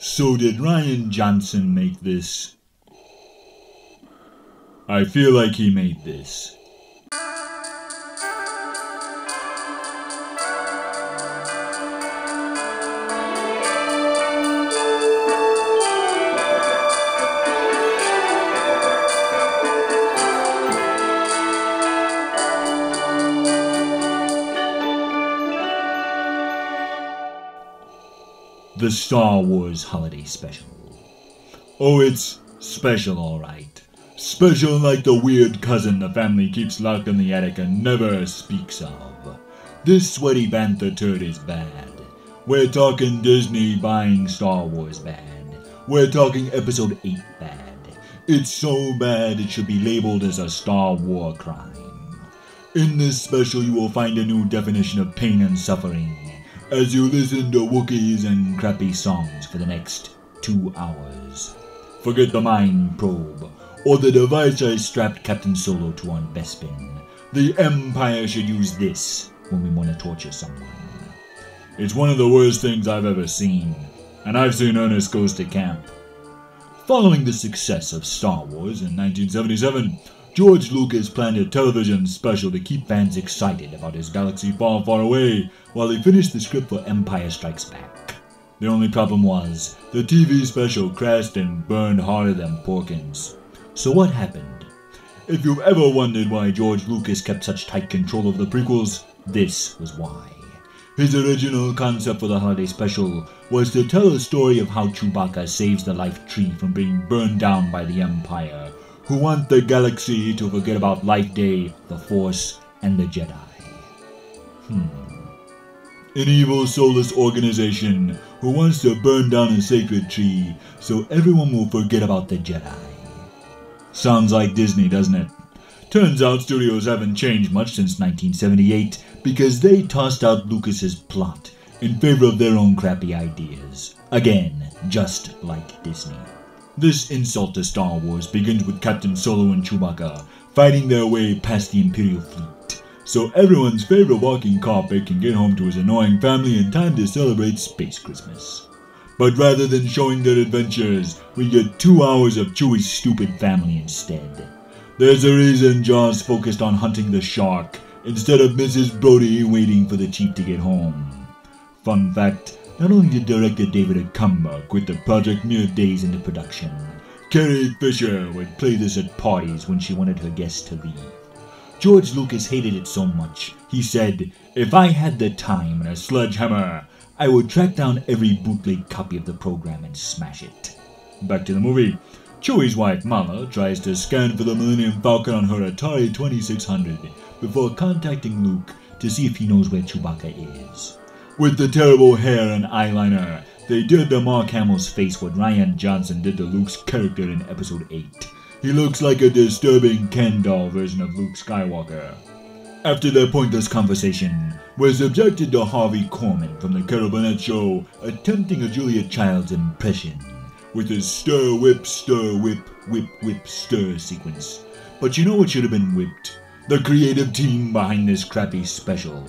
So did Rian Johnson make this? I feel like he made this. The Star Wars Holiday Special. Oh, it's special, alright. Special like the weird cousin the family keeps locked in the attic and never speaks of. This sweaty bantha turd is bad. We're talking Disney buying Star Wars bad. We're talking Episode 8 bad. It's so bad it should be labeled as a Star War crime. In this special you will find a new definition of pain and suffering as you listen to Wookiees and crappy songs for the next 2 hours. Forget the mind probe, or the device I strapped Captain Solo to on Bespin. The Empire should use this when we want to torture someone. It's one of the worst things I've ever seen, and I've seen Ernest Goes to Camp. Following the success of Star Wars in 1977, George Lucas planned a television special to keep fans excited about his galaxy far, far away while he finished the script for Empire Strikes Back. The only problem was, the TV special crashed and burned harder than Porkins. So what happened? If you've ever wondered why George Lucas kept such tight control of the prequels, this was why. His original concept for the holiday special was to tell a story of how Chewbacca saves the life tree from being burned down by the Empire, who want the galaxy to forget about Life Day, the Force, and the Jedi. An evil soulless organization who wants to burn down a sacred tree so everyone will forget about the Jedi. Sounds like Disney, doesn't it? Turns out studios haven't changed much since 1978 because they tossed out Lucas's plot in favor of their own crappy ideas. Again, just like Disney. This insult to Star Wars begins with Captain Solo and Chewbacca fighting their way past the Imperial fleet, so everyone's favorite walking cockpit can get home to his annoying family in time to celebrate Space Christmas. But rather than showing their adventures, we get 2 hours of Chewie's stupid family instead. There's a reason Jaws focused on hunting the shark instead of Mrs. Brody waiting for the chief to get home. Fun fact, not only did director David Attenborough quit the project mere days into production, Carrie Fisher would play this at parties when she wanted her guests to leave. George Lucas hated it so much, he said, "If I had the time and a sledgehammer, I would track down every bootleg copy of the program and smash it." Back to the movie. Chewie's wife Mama tries to scan for the Millennium Falcon on her Atari 2600 before contacting Luke to see if he knows where Chewbacca is. With the terrible hair and eyeliner, they did to Mark Hamill's face what Rian Johnson did to Luke's character in Episode 8. He looks like a disturbing Ken doll version of Luke Skywalker. After their pointless conversation, we're subjected to Harvey Korman from the Carol Burnett Show attempting a Julia Childs impression with his stir, whip, whip, whip, stir sequence. But you know what should have been whipped? The creative team behind this crappy special.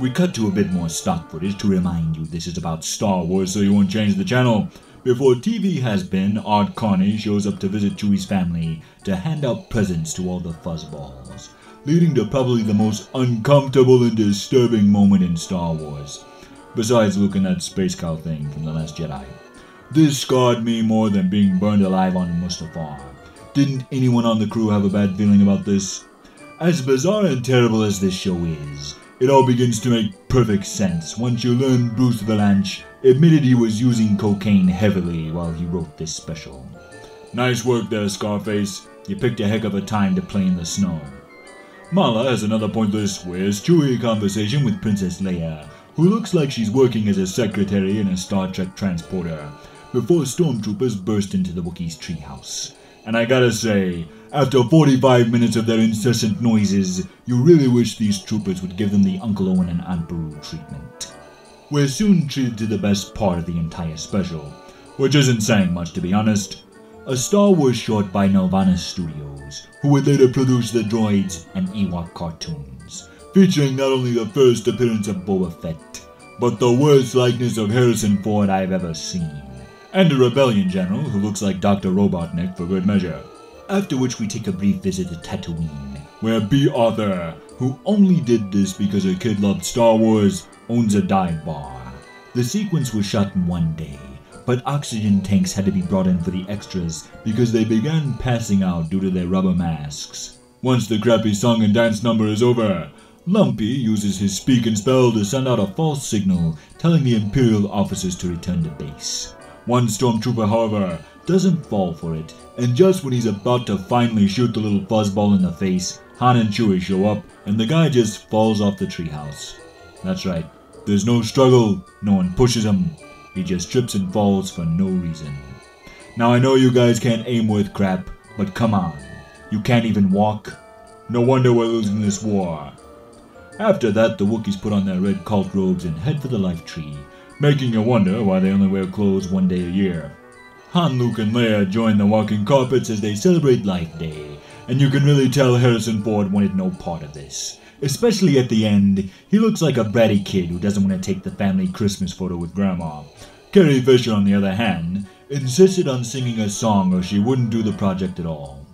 We cut to a bit more stock footage to remind you this is about Star Wars so you won't change the channel. Before TV has-been, Art Carney shows up to visit Chewie's family to hand out presents to all the fuzzballs, leading to probably the most uncomfortable and disturbing moment in Star Wars, besides Luke and that space cow thing from The Last Jedi. This scarred me more than being burned alive on Mustafar. Didn't anyone on the crew have a bad feeling about this? As bizarre and terrible as this show is, it all begins to make perfect sense once you learn Bruce Vilanch admitted he was using cocaine heavily while he wrote this special. Nice work there, Scarface. You picked a heck of a time to play in the snow. Mala has another pointless "Where's Chewie" conversation with Princess Leia, who looks like she's working as a secretary in a Star Trek transporter, before stormtroopers burst into the Wookiees' treehouse. And I gotta say, after 45 minutes of their incessant noises, you really wish these troopers would give them the Uncle Owen and Aunt Beru treatment. We're soon treated to the best part of the entire special, which isn't saying much to be honest. A Star Wars short by Nelvana Studios, who would later produce the droids and Ewok cartoons, featuring not only the first appearance of Boba Fett, but the worst likeness of Harrison Ford I've ever seen. and a rebellion general who looks like Dr. Robotnik for good measure. After which we take a brief visit to Tatooine, where B. Arthur, who only did this because a kid loved Star Wars, owns a dive bar. The sequence was shot in one day, but oxygen tanks had to be brought in for the extras because they began passing out due to their rubber masks. Once the crappy song and dance number is over, Lumpy uses his speak and spell to send out a false signal telling the Imperial officers to return to base. One stormtrooper, however, doesn't fall for it, and just when he's about to finally shoot the little fuzzball in the face, Han and Chewie show up, and the guy just falls off the treehouse. That's right, there's no struggle, no one pushes him, he just trips and falls for no reason. Now I know you guys can't aim worth crap, but come on, you can't even walk? No wonder we're losing this war. After that, the Wookiees put on their red cult robes and head for the life tree, making you wonder why they only wear clothes one day a year. Han, Luke, and Leia join the walking carpets as they celebrate Life Day, and you can really tell Harrison Ford wanted no part of this. Especially at the end, he looks like a bratty kid who doesn't want to take the family Christmas photo with Grandma. Carrie Fisher, on the other hand, insisted on singing a song or she wouldn't do the project at all.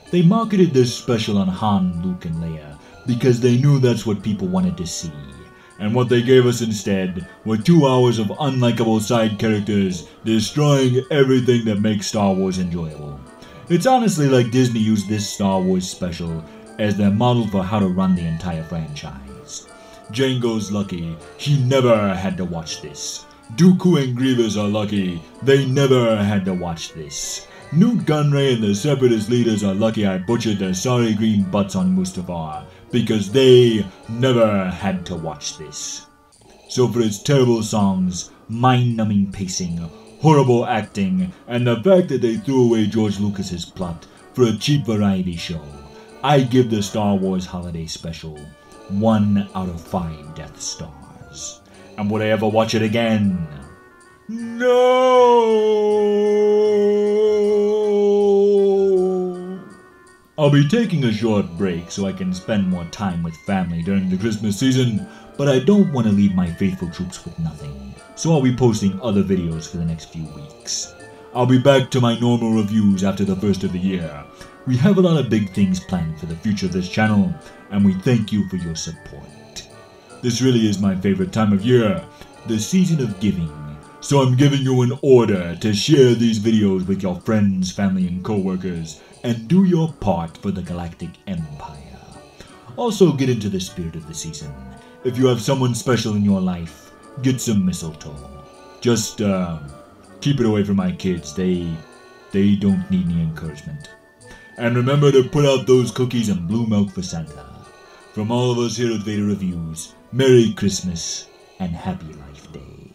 They marketed this special on Han, Luke, and Leia because they knew that's what people wanted to see. And what they gave us instead were 2 hours of unlikable side characters destroying everything that makes Star Wars enjoyable. It's honestly like Disney used this Star Wars special as their model for how to run the entire franchise. Jango's lucky he never had to watch this. Dooku and Grievous are lucky they never had to watch this. Newt Gunray and the Separatist leaders are lucky I butchered their sorry green butts on Mustafar, because they never had to watch this. So for its terrible songs, mind-numbing pacing, horrible acting, and the fact that they threw away George Lucas's plot for a cheap variety show, I give the Star Wars Holiday Special 1 out of 5 Death Stars. And would I ever watch it again? No! I'll be taking a short break so I can spend more time with family during the Christmas season, but I don't want to leave my faithful troops with nothing, so I'll be posting other videos for the next few weeks. I'll be back to my normal reviews after the first of the year. We have a lot of big things planned for the future of this channel, and we thank you for your support. This really is my favorite time of year, the season of giving, so I'm giving you an order to share these videos with your friends, family, and co-workers, and do your part for the Galactic Empire. Also, get into the spirit of the season. If you have someone special in your life, get some mistletoe. Just, keep it away from my kids. They don't need any encouragement. And remember to put out those cookies and blue milk for Santa. From all of us here at Vader Reviews, Merry Christmas and Happy Life Day.